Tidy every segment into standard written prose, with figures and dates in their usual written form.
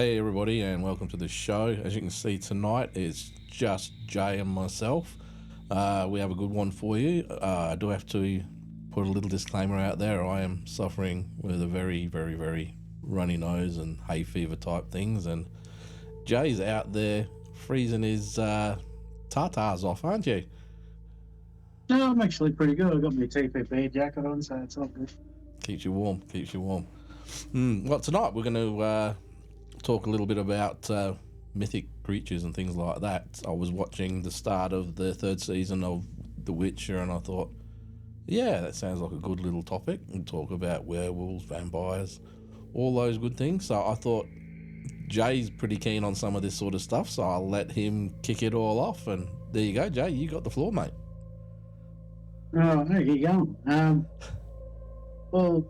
Hey everybody, and welcome to the show. As you can see tonight, it's just Jay and myself. We have a good one for you. I do have to put a little disclaimer out there. I am suffering with a very, very, very runny nose and hay fever type things, and Jay's out there freezing his tartars off, aren't you? No, I'm actually pretty good. I've got my TPB jacket on, so it's all good. Keeps you warm, Well, tonight we're going to talk a little bit about mythic creatures and things like that. I was watching the start of the third season of The Witcher, and I thought, yeah, that sounds like a good little topic. And talk about werewolves, vampires, all those good things. So I thought Jay's pretty keen on some of this sort of stuff, so I'll let him kick it all off. And there you go, Jay. You got the floor, mate. Oh, there you go. Well,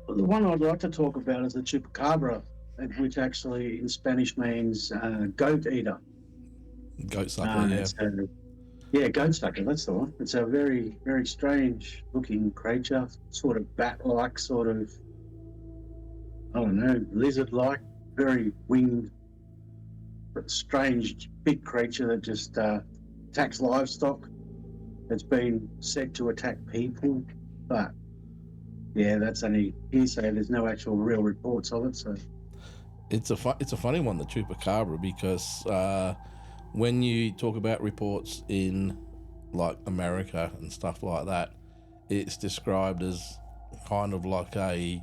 the one I'd like to talk about is the chupacabra, which actually in Spanish means goat eater. Goat sucker, yeah, goat sucker, that's the one. It's a very, very strange looking creature, sort of bat-like, sort of, I don't know, lizard-like, very winged, but strange big creature that just attacks livestock. It's been said to attack people, but yeah, that's only hearsay. There's no actual real reports of it. So it's a funny one, the chupacabra, because when you talk about reports in like America and stuff like that, it's described as kind of like a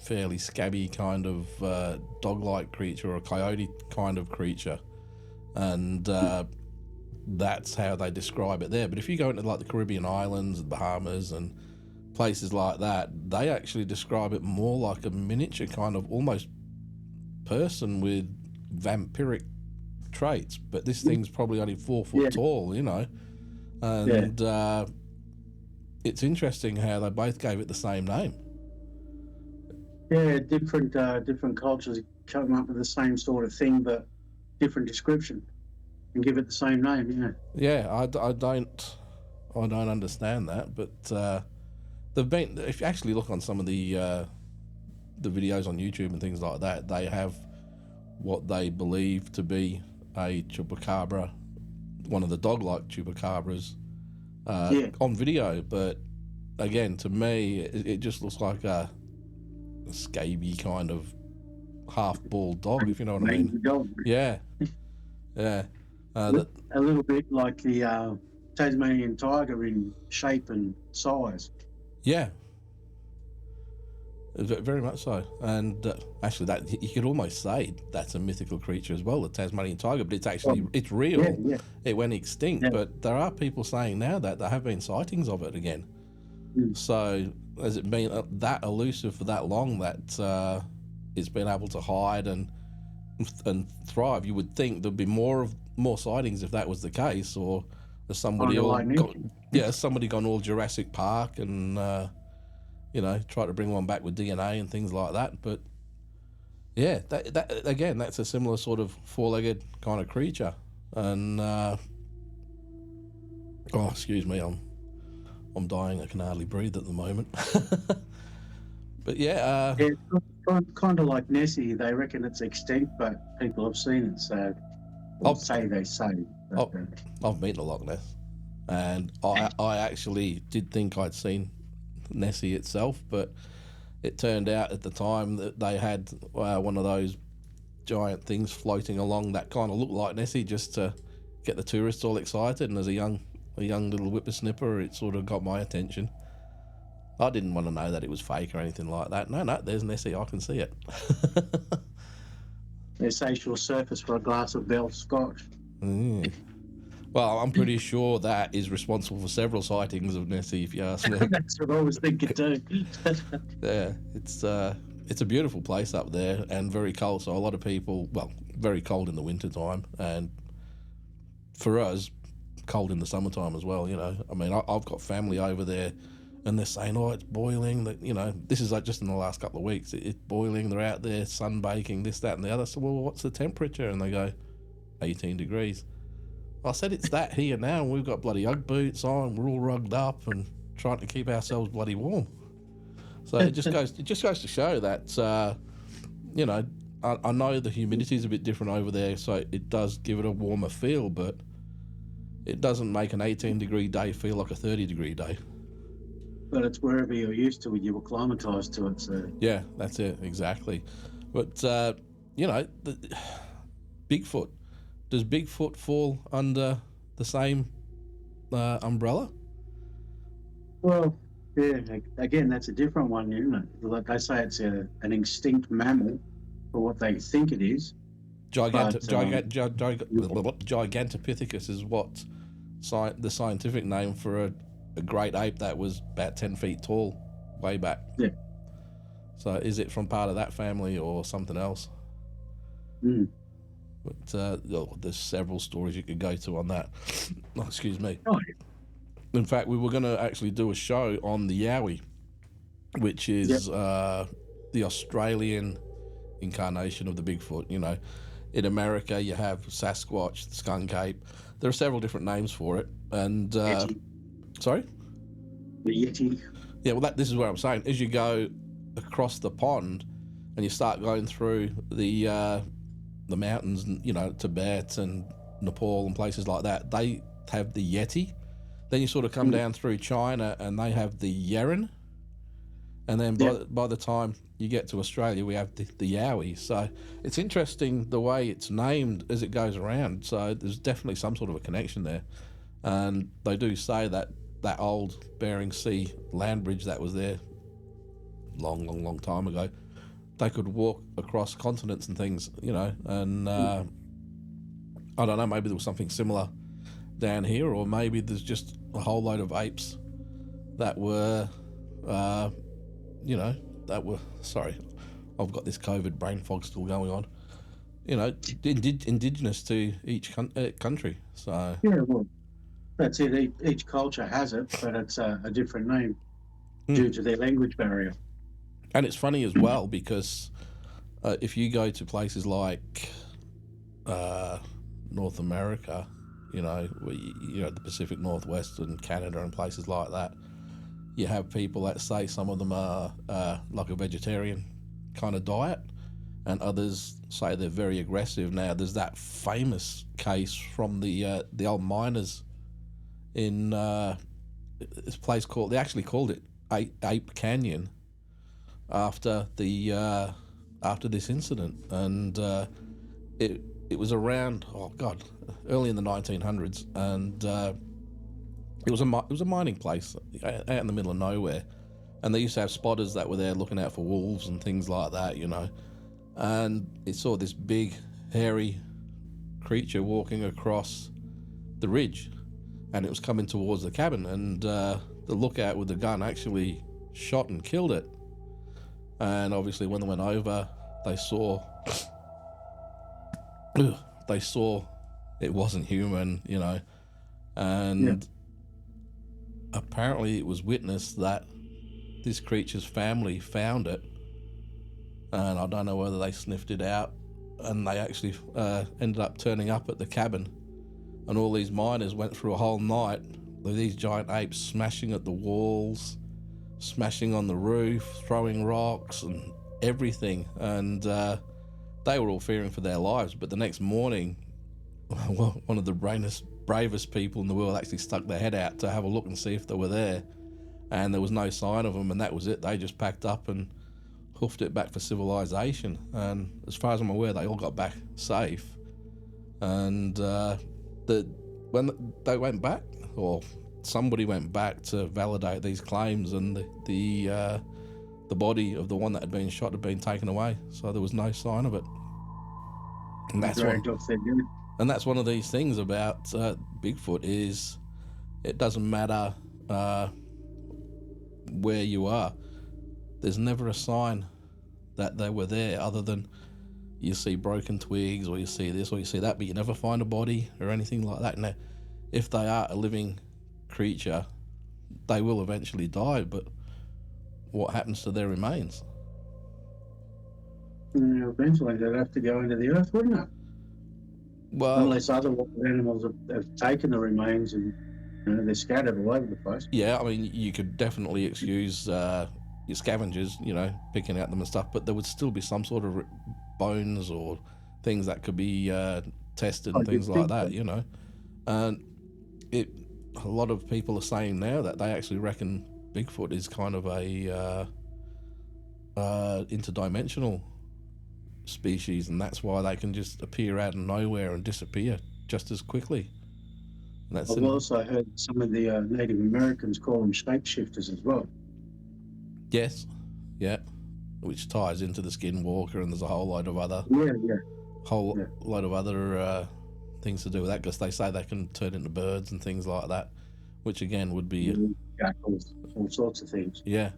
fairly scabby kind of dog-like creature or a coyote kind of creature, and that's how they describe it there. But if you go into like the Caribbean islands, the Bahamas and places like that, they actually describe it more like a miniature kind of almost person with vampiric traits. But this thing's probably only 4 foot tall, you know. And it's interesting how they both gave it the same name. Yeah, different cultures come up with the same sort of thing, but different description, and give it the same name. Yeah, I don't understand that, but they've been. If you actually look on some of the videos on YouTube and things like that, they have what they believe to be a chupacabra, one of the dog-like chupacabras, on video. But again, to me, it just looks like a scaby kind of half-bald dog, if you know what I mean. Dog. Yeah. A little bit like the Tasmanian tiger in shape and size. Yeah. Very much so. And actually, that you could almost say that's a mythical creature as well, the Tasmanian tiger, but it's actually, it's real. Yeah. It went extinct, but there are people saying now that there have been sightings of it again. So has it been that elusive for that long that it's been able to hide and thrive? You would think there'd be more sightings if that was the case, or there's somebody somebody gone all Jurassic Park and try to bring one back with DNA and things like that. But yeah, that again, that's a similar sort of 4-legged kind of creature. And excuse me, I'm dying. I can hardly breathe at the moment. But yeah, it's kind of like Nessie. They reckon it's extinct, but people have seen it, so they say. But, I've been to Loch Ness, and I actually did think I'd seen Nessie itself, but it turned out at the time that they had one of those giant things floating along that kind of looked like Nessie, just to get the tourists all excited. And as a young little whippersnipper, it sort of got my attention. I didn't want to know that it was fake or anything like that. No, there's Nessie. I can see it. They say she'll surface for a glass of Bell Scotch. Well, I'm pretty sure that is responsible for several sightings of Nessie, if you ask me. That's what I was thinking too. Yeah, it's a beautiful place up there and very cold. So a lot of people, very cold in the winter time, and for us, cold in the summertime as well. You know, I mean, I've got family over there, and they're saying, "Oh, it's boiling." That this is like just in the last couple of weeks. It's boiling. They're out there sunbaking, this, that, and the other. So, well, what's the temperature? And they go, 18 degrees. I said, it's that here now, and we've got bloody Ugg boots on. We're all rugged up and trying to keep ourselves bloody warm. So it just goes to show that I know the humidity is a bit different over there, so it does give it a warmer feel, but it doesn't make an 18-degree day feel like a 30-degree day. But it's wherever you're used to it, you acclimatise to it. So Yeah, that's it, exactly. But, Bigfoot, does Bigfoot fall under the same umbrella? well, yeah. Again, that's a different one, isn't it? Like they say, it's an extinct mammal for what they think it is. Gigantopithecus is what the scientific name for a great ape that was about 10 feet tall way back. Yeah. So is it from part of that family or something else? Mm. But there's several stories you could go to on that. Oh, excuse me. Oh, In fact, we were going to actually do a show on the Yowie, which is the Australian incarnation of the Bigfoot. You know, in America you have Sasquatch, the skunk ape. There are several different names for it. And Yeti. sorry, The Yeti. yeah. Well, this is what I'm saying. As you go across the pond and you start going through the mountains, you know, Tibet and Nepal and places like that, they have the Yeti. Then you sort of come down through China and they have the Yeren. And then by the time you get to Australia, we have the Yowie. So it's interesting the way it's named as it goes around. So there's definitely some sort of a connection there. And they do say that that old Bering Sea land bridge that was there long time ago, they could walk across continents and things, you know. And I don't know, maybe there was something similar down here, or maybe there's just a whole load of apes that were sorry, I've got this COVID brain fog still going on, you know, indigenous to each country. So Yeah, well, that's it. Each culture has it, but it's a different name due to their language barrier. And it's funny as well because if you go to places like North America, you know, the Pacific Northwest and Canada and places like that, you have people that say some of them are like a vegetarian kind of diet, and others say they're very aggressive. Now, there's that famous case from the old miners in this place called, they actually called it Ape Canyon after this incident, and it was around early in the 1900s, and it was a mining place out in the middle of nowhere, and they used to have spotters that were there looking out for wolves and things like that, you know. And it saw this big, hairy creature walking across the ridge, and it was coming towards the cabin, and the lookout with the gun actually shot and killed it. And obviously when they went over, they saw it wasn't human, you know. And apparently it was witnessed that this creature's family found it, and I don't know whether they sniffed it out, and they actually ended up turning up at the cabin, and all these miners went through a whole night with these giant apes smashing at the walls, smashing on the roof, throwing rocks and everything, and they were all fearing for their lives. But the next morning, one of the bravest people in the world actually stuck their head out to have a look and see if they were there, and there was no sign of them, and that was it. They just packed up and hoofed it back for civilization, and as far as I'm aware, they all got back safe. And when they went back, or somebody went back to validate these claims, and the body of the one that had been shot had been taken away, so there was no sign of it. And that's one of these things about Bigfoot, is it doesn't matter where you are, there's never a sign that they were there, other than you see broken twigs, or you see this, or you see that, but you never find a body or anything like that. Now, if they are a living creature, they will eventually die, but what happens to their remains? Eventually they'd have to go into the earth, wouldn't it? Well, unless other wild animals have taken the remains and they're scattered all over the place. Yeah, I mean, you could definitely excuse your scavengers, picking out them and stuff, but there would still be some sort of bones or things that could be tested I and things did like think that, so. you know. And a lot of people are saying now that they actually reckon Bigfoot is kind of a interdimensional species, and that's why they can just appear out of nowhere and disappear just as quickly. And that's I've also heard some of the Native Americans call them shapeshifters as well. yes, yeah, which ties into the skinwalker, and there's a whole load of other Yeah. things to do with that, because they say they can turn into birds and things like that, which again would be Jackals, all sorts of things. yeah.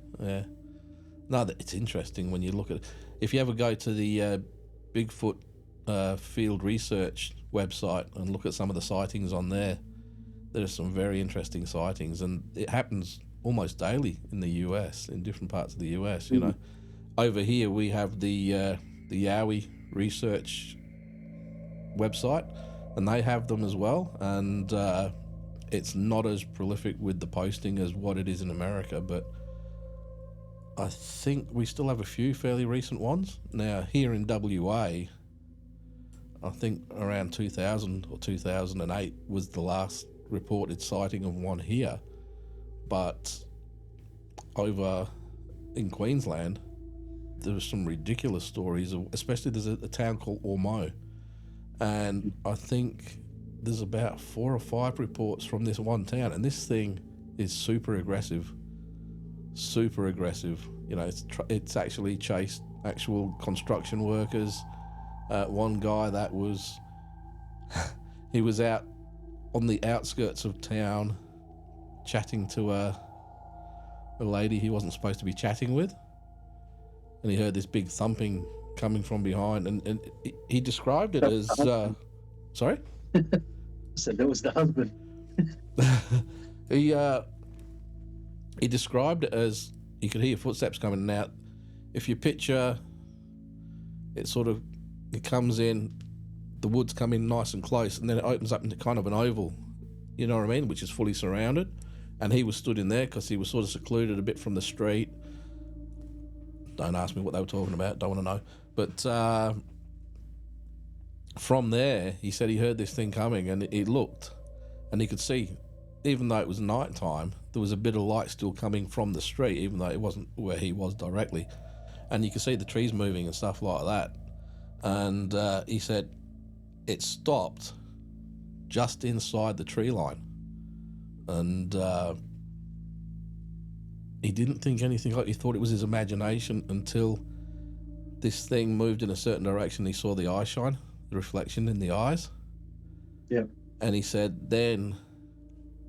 No, it's interesting when you look at it. If you ever go to the Bigfoot field research website and look at some of the sightings on there, there's some very interesting sightings, and it happens almost daily in the US, in different parts of the US. You know, over here we have the Yowie research website, and they have them as well, and it's not as prolific with the posting as what it is in America, but I think we still have a few fairly recent ones. Now, here in WA, I think around 2000 or 2008 was the last reported sighting of one here. But over in Queensland, there were some ridiculous stories, especially there's a town called Ormeau. And I think there's about 4 or 5 reports from this one town, and this thing is super aggressive. You know, it's actually chased actual construction workers. One guy that was he was out on the outskirts of town chatting to a lady he wasn't supposed to be chatting with, and he heard this big thumping coming from behind, and he described it as sorry. So that was the husband. He described it as you could hear footsteps coming. Now, if you picture it, it comes in, the woods come in nice and close, and then it opens up into kind of an oval, you know what I mean, which is fully surrounded. And he was stood in there because he was sort of secluded a bit from the street. Don't ask me what they were talking about, don't want to know. But from there, he said he heard this thing coming, and he looked, and he could see, even though it was night time, there was a bit of light still coming from the street, even though it wasn't where he was directly. And you could see the trees moving and stuff like that. And he said it stopped just inside the tree line. And he didn't think anything like it. He thought it was his imagination until this thing moved in a certain direction. He saw the eye shine, the reflection in the eyes. Yeah. And he said then,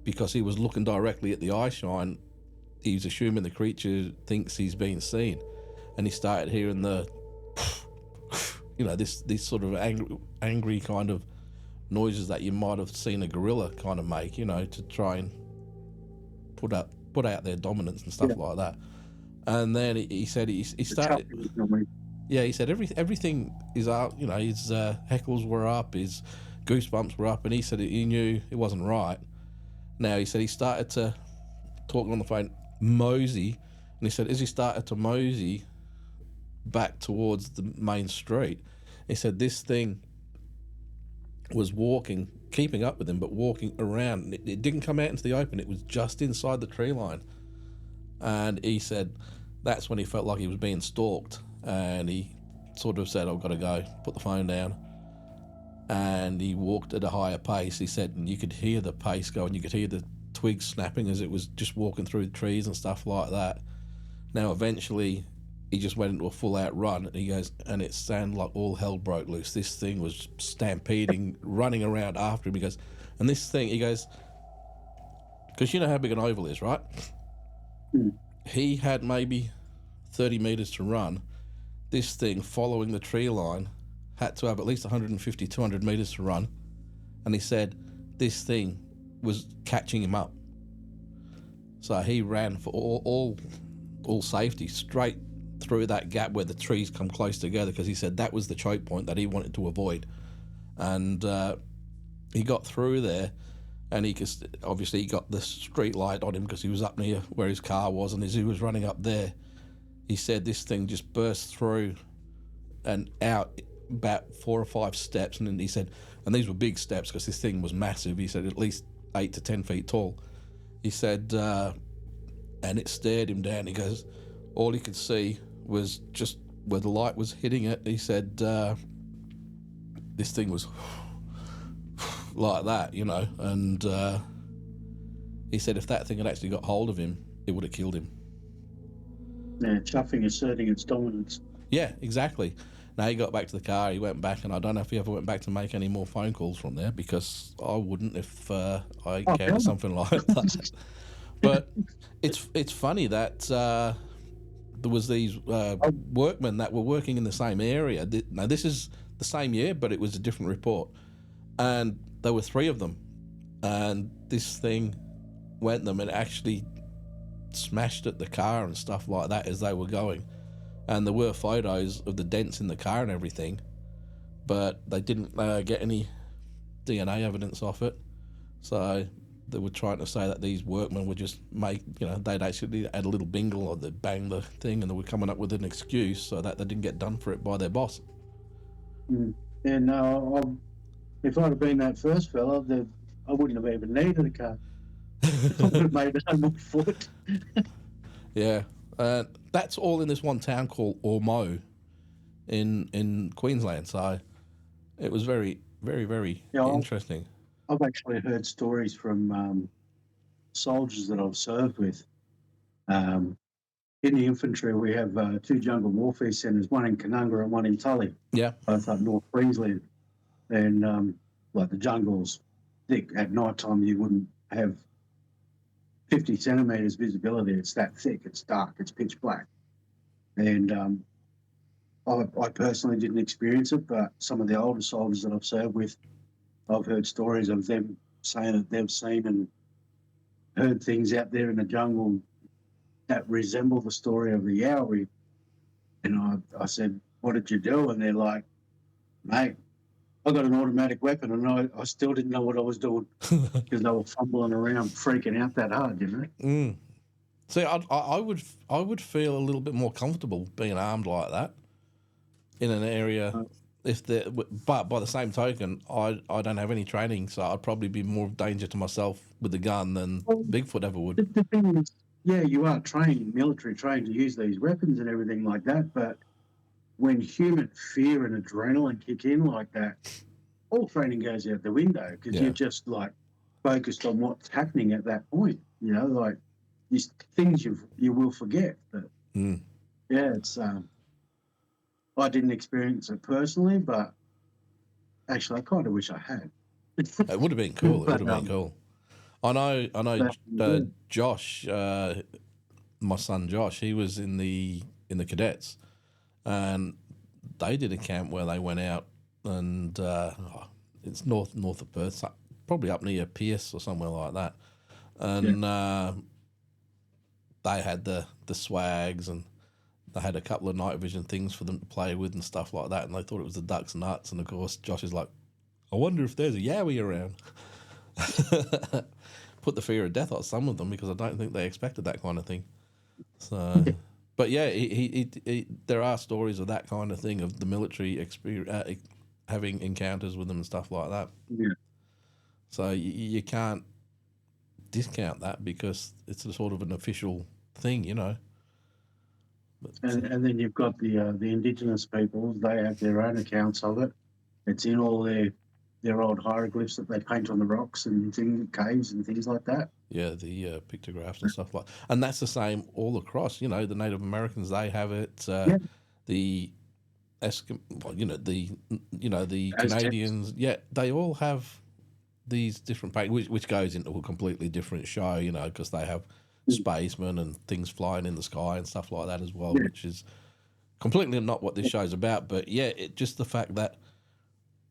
because he was looking directly at the eye shine, he's assuming the creature thinks he's being seen, and he started hearing the you know, this sort of angry kind of noises that you might have seen a gorilla kind of make, you know, to try and put out their dominance and stuff like that. And then he said he started, yeah, he said everything is up, you know, his heckles were up, his goosebumps were up, and he said he knew it wasn't right. Now, he said he started to talk on the phone, mosey, and he said as he started to mosey back towards the main street, he said this thing was walking, keeping up with him, but walking around. It didn't come out into the open, it was just inside the tree line. And he said that's when he felt like he was being stalked, and he sort of said, I've got to go, put the phone down. And he walked at a higher pace, he said, and you could hear the pace going, you could hear the twigs snapping as it was just walking through the trees and stuff like that. Now, eventually, he just went into a full-out run, and he goes, and it sounded like all hell broke loose. This thing was stampeding, running around after him. He goes, and this thing, he goes, because you know how big an oval is, right? He had maybe 30 metres to run. This thing, following the tree line, had to have at least 150, 200 metres to run. And he said this thing was catching him up. So he ran for all safety straight through that gap where the trees come close together, because he said that was the choke point that he wanted to avoid. And he got through there, and he obviously got the street light on him because he was up near where his car was, and as he was running up there, he said this thing just burst through and out about 4 or 5 steps. And then he said, and these were big steps because this thing was massive. He said at least 8 to 10 feet tall. He said, and it stared him down. He goes, all he could see was just where the light was hitting it. He said, this thing was like that, you know, and he said if that thing had actually got hold of him, it would have killed him. Yeah, chuffing asserting its dominance. Yeah, exactly. Now he got back to the car, he went back, and I don't know if he ever went back to make any more phone calls from there, because I wouldn't if I encountered something like that. But it's funny that there was these workmen that were working in the same area. Now this is the same year, but it was a different report, and there were 3 of them, and this thing went them and actually smashed at the car and stuff like that as they were going. And there were photos of the dents in the car and everything, but they didn't get any DNA evidence off it. So they were trying to say that these workmen would just make, you know, they'd actually add a little bingle or they'd bang the thing, and they were coming up with an excuse so that they didn't get done for it by their boss. Yeah, no, if I'd have been that first fella, I wouldn't have even needed a car. I would have made it on foot. Yeah. That's all in this one town called Ormeau in Queensland. So it was very, very, very interesting. I've actually heard stories from soldiers that I've served with. In the infantry, we have 2 jungle warfare centres, one in Canunga and one in Tully. Yeah. Both up North Queensland. And like the jungle's thick. At night time, you wouldn't have 50 centimetres visibility. It's that thick. It's dark. It's pitch black. And I personally didn't experience it, but some of the older soldiers that I've served with, I've heard stories of them saying that they've seen and heard things out there in the jungle that resemble the story of the Yowie. And I said, what did you do? And they're like, mate, I got an automatic weapon, and I still didn't know what I was doing because they were fumbling around, freaking out that hard, you know. See, I would feel a little bit more comfortable being armed like that in an area. But by the same token, I don't have any training, so I'd probably be more danger to myself with the gun than Bigfoot ever would. The thing is, yeah, you are trained, military trained to use these weapons and everything like that, but when human fear and adrenaline kick in like that, all training goes out the window because you're just like focused on what's happening at that point. You know, like these things you will forget. But yeah, it's I didn't experience it personally, but actually I kind of wish I had. It would have been cool. It would have been cool. I know. Josh, my son Josh, he was in the cadets. And they did a camp where they went out, and it's north of Perth, probably up near Pierce or somewhere like that. And they had the swags, and they had a couple of night vision things for them to play with and stuff like that. And they thought it was the duck's nuts. And of course, Josh is like, I wonder if there's a Yowie around. Put the fear of death on some of them because I don't think they expected that kind of thing. So. But yeah, he there are stories of that kind of thing, of the military having encounters with them and stuff like that. Yeah. So you can't discount that because it's a sort of an official thing, you know. But, and then you've got the indigenous peoples. They have their own accounts of it. It's in all their old hieroglyphs that they paint on the rocks and caves and things like that. Yeah, the pictographs and stuff like, and that's the same all across. You know, the Native Americans, they have it. The the Canadians, they all have these different which goes into a completely different show. You know, because they have spacemen and things flying in the sky and stuff like that as well, which is completely not what this show's about. But yeah, just the fact that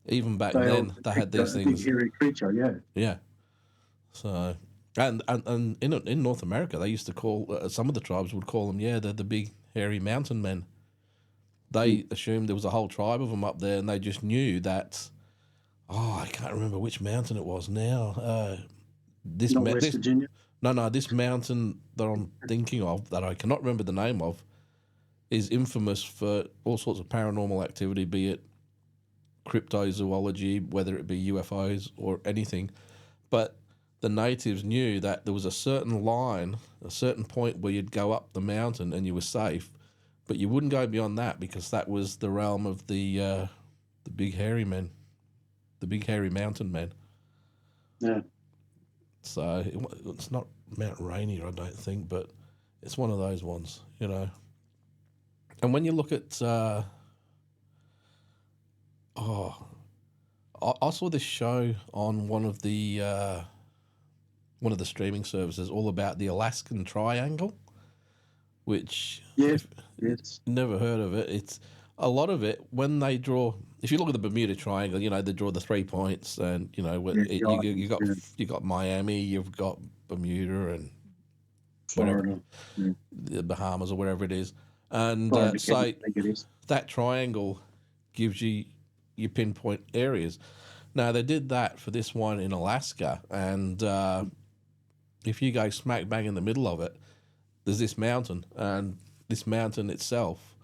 even back then they had these things. Big hairy creature, yeah. So. And in North America, they used to call some of the tribes would call them, they're the big hairy mountain men. They assumed there was a whole tribe of them up there, and they just knew that. Oh, I can't remember which mountain it was now. Virginia. No, this mountain that I'm thinking of that I cannot remember the name of. is infamous for all sorts of paranormal activity, be it cryptozoology, whether it be UFOs or anything. But the natives knew that there was a certain line, a certain point where you'd go up the mountain and you were safe, but you wouldn't go beyond that because that was the realm of the big hairy men, the big hairy mountain men. Yeah. So it's not Mount Rainier, I don't think, but it's one of those ones, you know. And when you look at, I saw this show on one of the streaming services all about the Alaskan Triangle, which Yes. if Yes. never heard of it. It's a lot of it when they draw. If you look at the Bermuda Triangle, you know they draw the 3 points, and you know Yeah, you got Miami, you've got Bermuda, and whatever Florida. Yeah. the Bahamas or wherever it is, and Florida, so I think it is. that triangle gives you your pinpoint areas. Now they did that for this one in Alaska, and if you go smack bang in the middle of it, there's this mountain, and this mountain itself,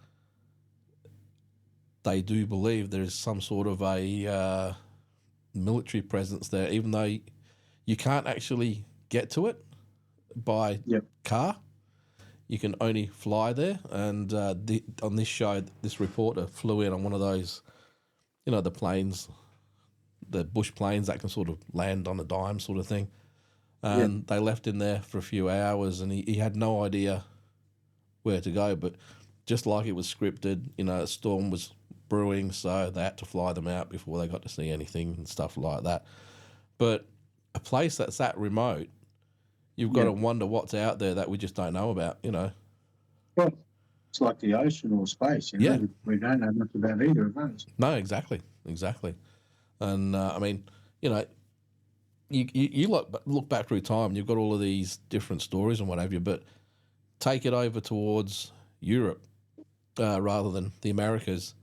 they do believe there is some sort of a military presence there, even though you can't actually get to it by Yep. car. You can only fly there. And on this show, this reporter flew in on one of those, you know, the planes, the bush planes that can sort of land on a dime sort of thing. And they left him there for a few hours, and he had no idea where to go. But just like it was scripted, you know, a storm was brewing, so they had to fly them out before they got to see anything and stuff like that. But a place that's that remote, you've got to wonder what's out there that we just don't know about, you know. Well, it's like the ocean or space, you know. Yeah. We don't know much about either of those. No, exactly. And I mean, you know, you look back through time, and you've got all of these different stories and what have you, but take it over towards Europe rather than the Americas.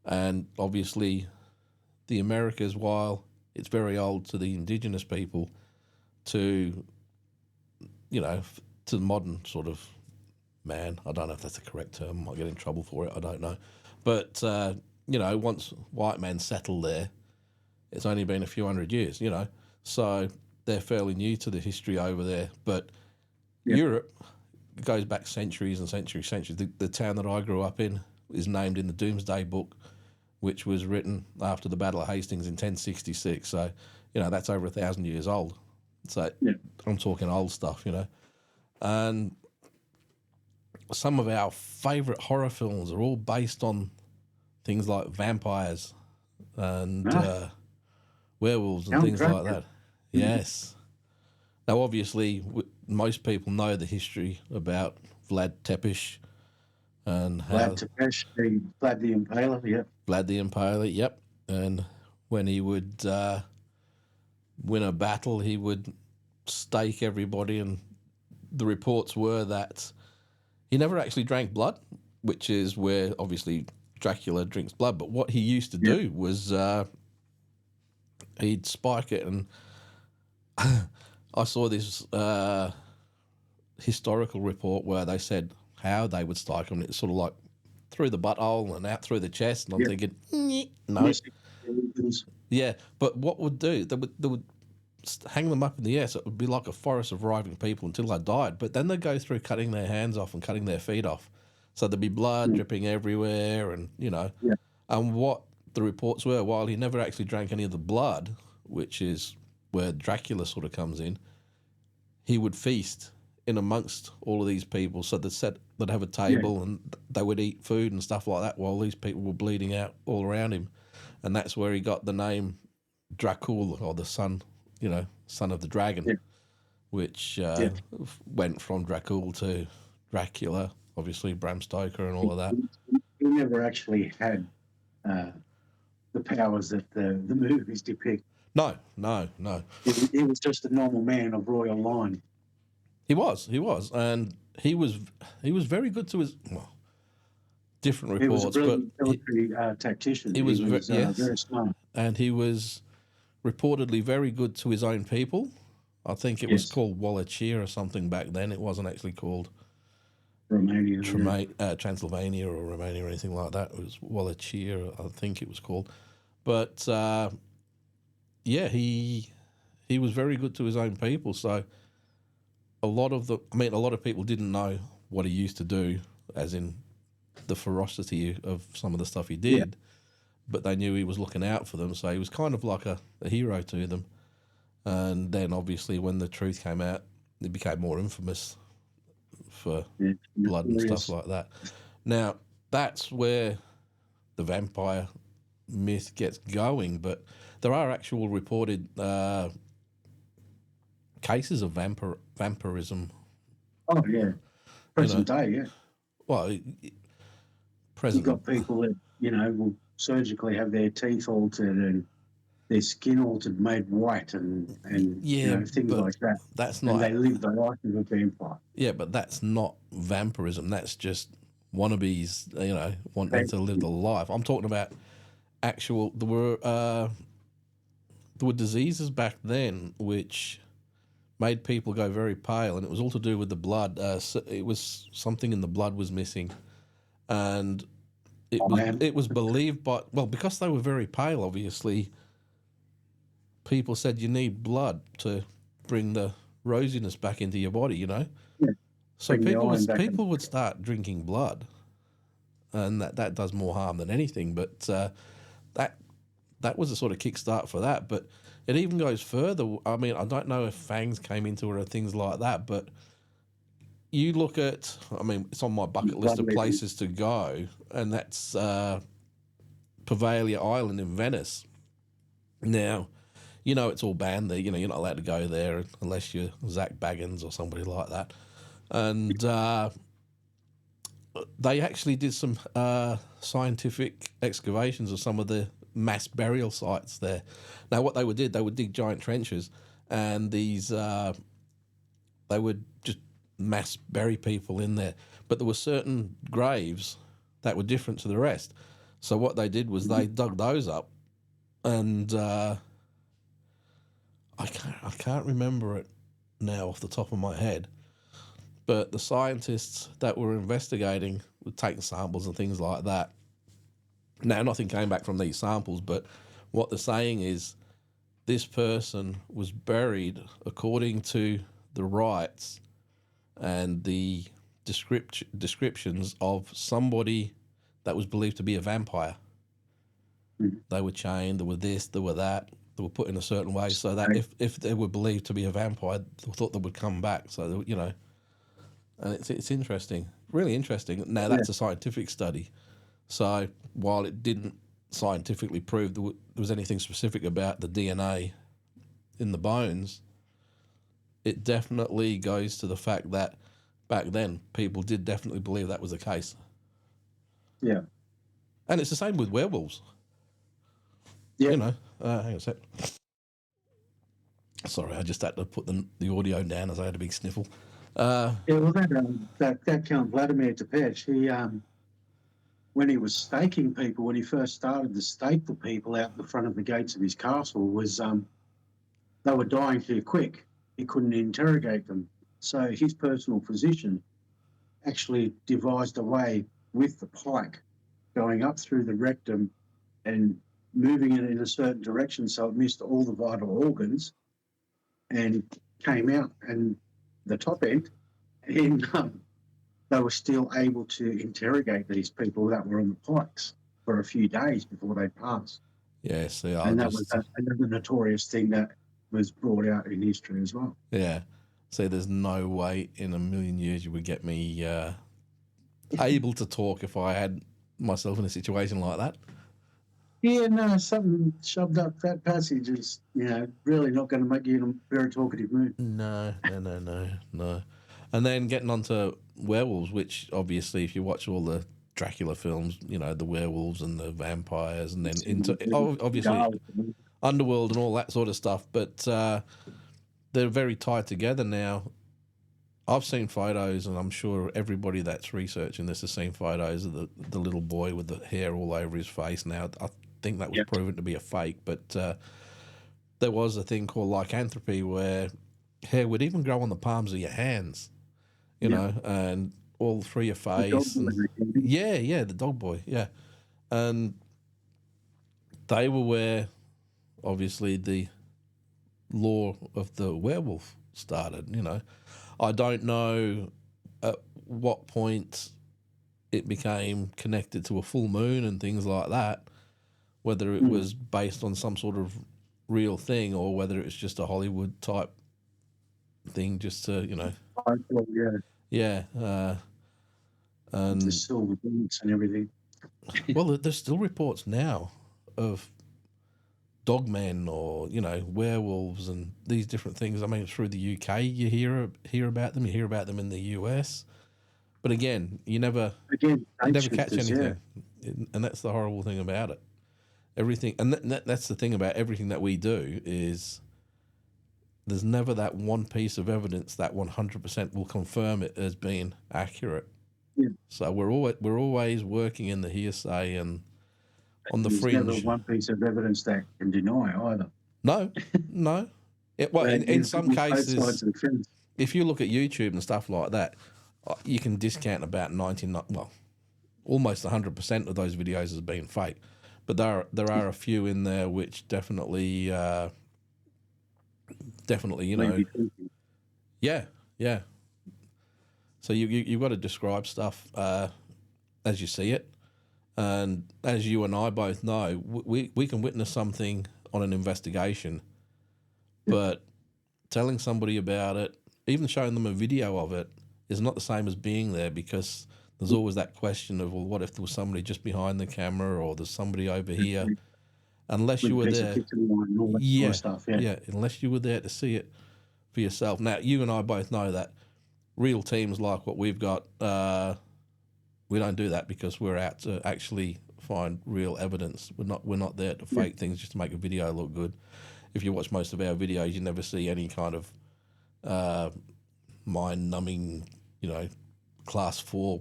And obviously, the Americas, while it's very old to the indigenous people, to, you know, to the modern sort of man, I don't know if that's the correct term, I might get in trouble for it, I don't know. But, you know, once white men settled there, it's only been a few hundred years, you know. So they're fairly new to the history over there. But Europe goes back centuries and centuries. The town that I grew up in is named in the Doomsday Book, which was written after the Battle of Hastings in 1066. So, you know, that's over 1,000 years old. So I'm talking old stuff, you know. And some of our favourite horror films are all based on things like vampires and werewolves and things like that. Yes. Now, obviously, most people know the history about Vlad Tepes and how... Vlad Tepes, Vlad the Impaler, yep. Vlad the Impaler, yep. And when he would win a battle, he would stake everybody, and the reports were that he never actually drank blood, which is where, obviously, Dracula drinks blood. But what he used to do was he'd spike it, and I saw this historical report where they said how they would spike them. It's sort of like through the butthole and out through the chest, and I'm thinking, no. Yeah, but what would do, they would hang them up in the air, so it would be like a forest of writhing people until they died. But then they'd go through cutting their hands off and cutting their feet off. So there'd be blood dripping everywhere, and, you know. And what the reports were, while he never actually drank any of the blood, which is where Dracula sort of comes in, he would feast in amongst all of these people. So they'd have a table and they would eat food and stuff like that while these people were bleeding out all around him. And that's where he got the name Dracul, or the son, you know, son of the dragon, which went from Dracul to Dracula, obviously Bram Stoker and all of that. He never actually had the powers that the movies depict. No. He was just a normal man of royal line. He was, and he was very good to his different reports. He was a brilliant military tactician. He was very smart, and he was reportedly very good to his own people. I think it was called Wallachia or something back then. It wasn't actually called Romania. Transylvania or Romania or anything like that. It was Wallachia, I think it was called. But yeah, he was very good to his own people. So a lot of people didn't know what he used to do, as in the ferocity of some of the stuff he did, but they knew he was looking out for them. So he was kind of like a hero to them. And then obviously when the truth came out, he became more infamous for blood and stuff like that. Now, that's where the vampire myth gets going, but there are actual reported cases of vampirism. Oh yeah, present day, yeah. Well, You've present. got people that will surgically have their teeth altered and their skin altered, made white, and Yeah, things but like that. that's And not. they live the life of a vampire. Yeah, but that's not vampirism. That's just wannabes, wanting to live the life. I'm talking about actual. There were diseases back then which made people go very pale, and it was all to do with the blood. It was something in the blood was missing, and it was believed by, well, because they were very pale. Obviously, people said you need blood to bring the rosiness back into your body. Yeah. So Bring the iron back people in. would start drinking blood, and that does more harm than anything. But that was a sort of kickstart for that. But it even goes further. I mean, I don't know if fangs came into it or things like that, but you look at, I mean, it's on my bucket list of places to go, and that's Pavalia Island in Venice. Now, it's all banned there. You're not allowed to go there unless you're Zach Baggins or somebody like that. And they actually did some scientific excavations of some of the mass burial sites there. Now, what they would dig giant trenches, and these they would just mass bury people in there. But there were certain graves that were different to the rest. So what they did was they dug those up, and I can't remember it now off the top of my head. But the scientists that were investigating were taking samples and things like that. Now, nothing came back from these samples, but what they're saying is this person was buried according to the rites and the descriptions of somebody that was believed to be a vampire. They were chained, there were this, there were that, they were put in a certain way so that if they were believed to be a vampire, they thought they would come back. So, and it's interesting, really interesting. Now, that's a scientific study. So while it didn't scientifically prove there was anything specific about the DNA in the bones, it definitely goes to the fact that back then people did definitely believe that was the case. Yeah. And it's the same with werewolves. Yeah. Hang on a sec. Sorry, I just had to put the audio down as I had a big sniffle. Well, that Count Vladimir Tepes, he when he was staking people, when he first started to stake the people out the front of the gates of his castle, was they were dying too quick. He couldn't interrogate them. So his personal physician actually devised a way with the pike going up through the rectum and moving it in a certain direction so it missed all the vital organs and came out and the top end, and they were still able to interrogate these people that were on the pikes for a few days before they passed. Yes, and that was another notorious thing that was brought out in history as well. Yeah. So there's no way in a million years you would get me able to talk if I had myself in a situation like that. Yeah, no, something shoved up that passage is, really not going to make you in a very talkative mood. No. And then getting onto werewolves, which obviously, if you watch all the Dracula films, the werewolves and the vampires, and then into obviously Underworld and all that sort of stuff. But they're very tied together now. I've seen photos, and I'm sure everybody that's researching this has seen photos of the little boy with the hair all over his face. Now, I think that was proven to be a fake, but there was a thing called lycanthropy where hair would even grow on the palms of your hands, you know, and all through your The dog face. boy And recording. yeah, the dog boy, yeah. And they were where, obviously, the law of the werewolf started, you know. I don't know at what point it became connected to a full moon and things like that, whether it was based on some sort of real thing or whether it was just a Hollywood type thing just to, you know, I thought, yeah, yeah. the And, silver boots and everything. well, there's still reports now of dogmen or, you know, werewolves and these different things. I mean, through the UK, you hear about them. You hear about them in the US. But again, you never Again, catch shapeshifters, yeah. anything, and that's the horrible thing about it. Everything, and that's the thing about everything that we do is there's never that one piece of evidence that 100% will confirm it as being accurate. Yeah. So we're always working in the hearsay and on the There's never fringe. one piece of evidence that can deny either. No. Well, in You've some got both cases, sides of the fence. if you look at YouTube and stuff like that, you can discount about 99, well, almost 100% of those videos as being fake. But there are a few in there which definitely, you know, Maybe thinking. yeah. So you've got to describe stuff as you see it, and as you and I both know, we can witness something on an investigation, but telling somebody about it, even showing them a video of it, is not the same as being there, because there's always that question of, well, what if there was somebody just behind the camera or there's somebody over here? Unless you were With a piece of there, picture line and all that sort of stuff, yeah. unless you were there to see it for yourself. Now, you and I both know that real teams like what we've got, we don't do that because we're out to actually find real evidence. We're not there to fake things just to make a video look good. If you watch most of our videos, you never see any kind of mind-numbing, you know, class 4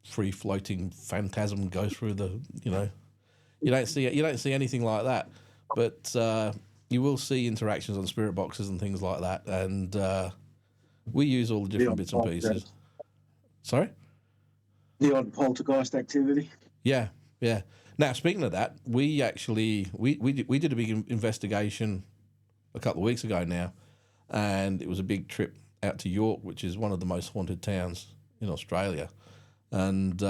free-floating phantasm go through the, you know, you don't see anything like that. But you will see interactions on spirit boxes and things like that, and we use all the different bits and pieces. Sorry? The odd poltergeist activity. Yeah. Now, speaking of that, we actually we did a big investigation a couple of weeks ago now, and it was a big trip out to York, which is one of the most haunted towns in Australia. And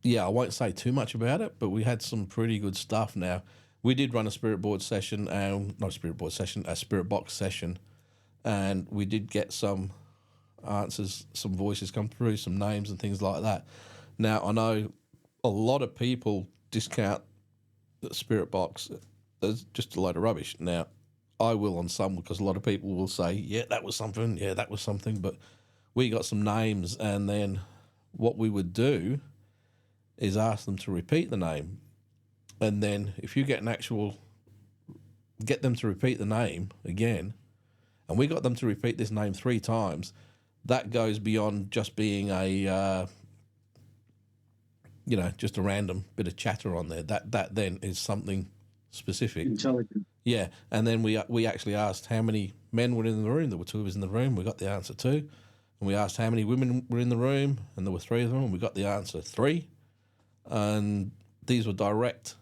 yeah, I won't say too much about it, but we had some pretty good stuff. Now, we did run a spirit board session, not a spirit board session, a spirit box session, and we did get some answers, some voices come through, some names and things like that. Now, I know a lot of people discount the spirit box as just a load of rubbish. Now, I will on some, because a lot of people will say, yeah, that was something, but we got some names, and then what we would do is ask them to repeat the name, and then if you get get them to repeat the name again, and we got them to repeat this name 3 times, that goes beyond just being a you know, just a random bit of chatter on there. That then is something specific. Intelligent. Yeah, and then we actually asked how many men were in the room. There were 2 of us in the room. We got the answer 2. And we asked how many women were in the room, and there were 3 of them. And we got the answer 3. And these were direct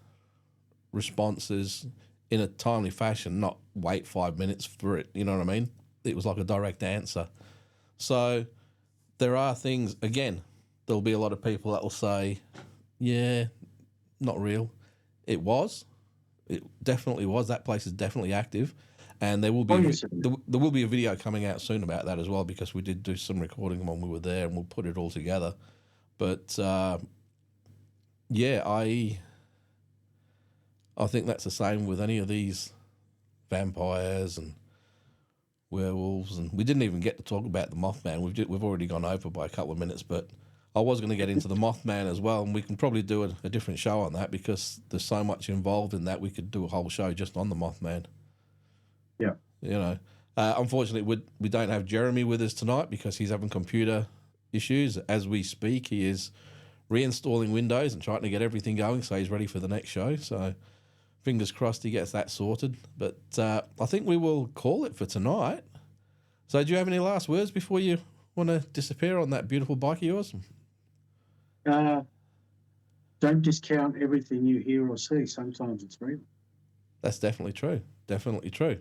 responses in a timely fashion, not wait 5 minutes for it. You know what I mean? It was like a direct answer. So there are things, again, there'll be a lot of people that will say, yeah, not real. It definitely was. That place is definitely active. And there will be there will be a video coming out soon about that as well, because we did do some recording when we were there, and we'll put it all together. But yeah, I think that's the same with any of these vampires and werewolves. And we didn't even get to talk about the Mothman. We've already gone over by a couple of minutes, but I was going to get into the Mothman as well, and we can probably do a different show on that, because there's so much involved in that. We could do a whole show just on the Mothman. Yeah. You know, unfortunately, we don't have Jeremy with us tonight because he's having computer issues. As we speak, he is reinstalling Windows and trying to get everything going, so he's ready for the next show. So fingers crossed he gets that sorted. But I think we will call it for tonight. So do you have any last words before you want to disappear on that beautiful bike of yours? Don't discount everything you hear or see. Sometimes it's real. That's definitely true. Definitely true.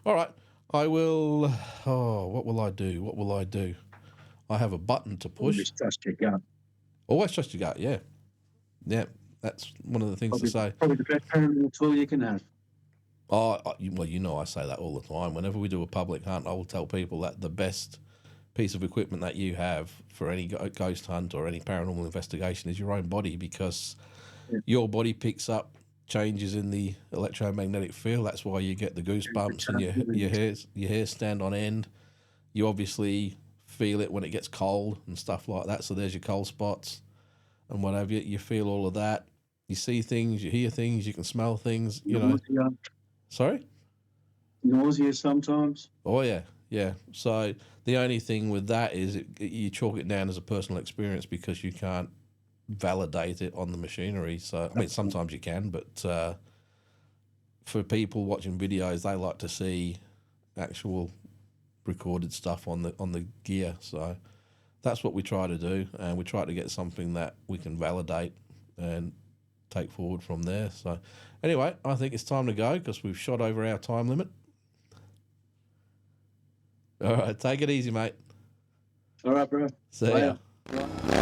All right. I will. Oh, what will I do? What will I do? I have a button to push. Always trust your gut. Always trust your gut. Yeah. Yeah. That's one of the things to say. Probably the best paranormal tool you can have. Oh, well, you know, I say that all the time. Whenever we do a public hunt, I will tell people that the best piece of equipment that you have for any ghost hunt or any paranormal investigation is your own body, because your body picks up changes in the electromagnetic field. That's why you get the goosebumps and your hair stand on end. You obviously feel it when it gets cold and stuff like that. So there's your cold spots and whatever. You feel all of that. You see things, you hear things, you can smell things. You know. Sorry. Nausea sometimes. Oh yeah, yeah. So the only thing with that is you chalk it down as a personal experience because you can't validate it on the machinery. So I mean, sometimes you can, but for people watching videos, they like to see actual recorded stuff on the gear. So that's what we try to do, and we try to get something that we can validate and take forward from there. So anyway, I think it's time to go because we've shot over our time limit. All right, take it easy, mate. All right, bro. See ya. Bye.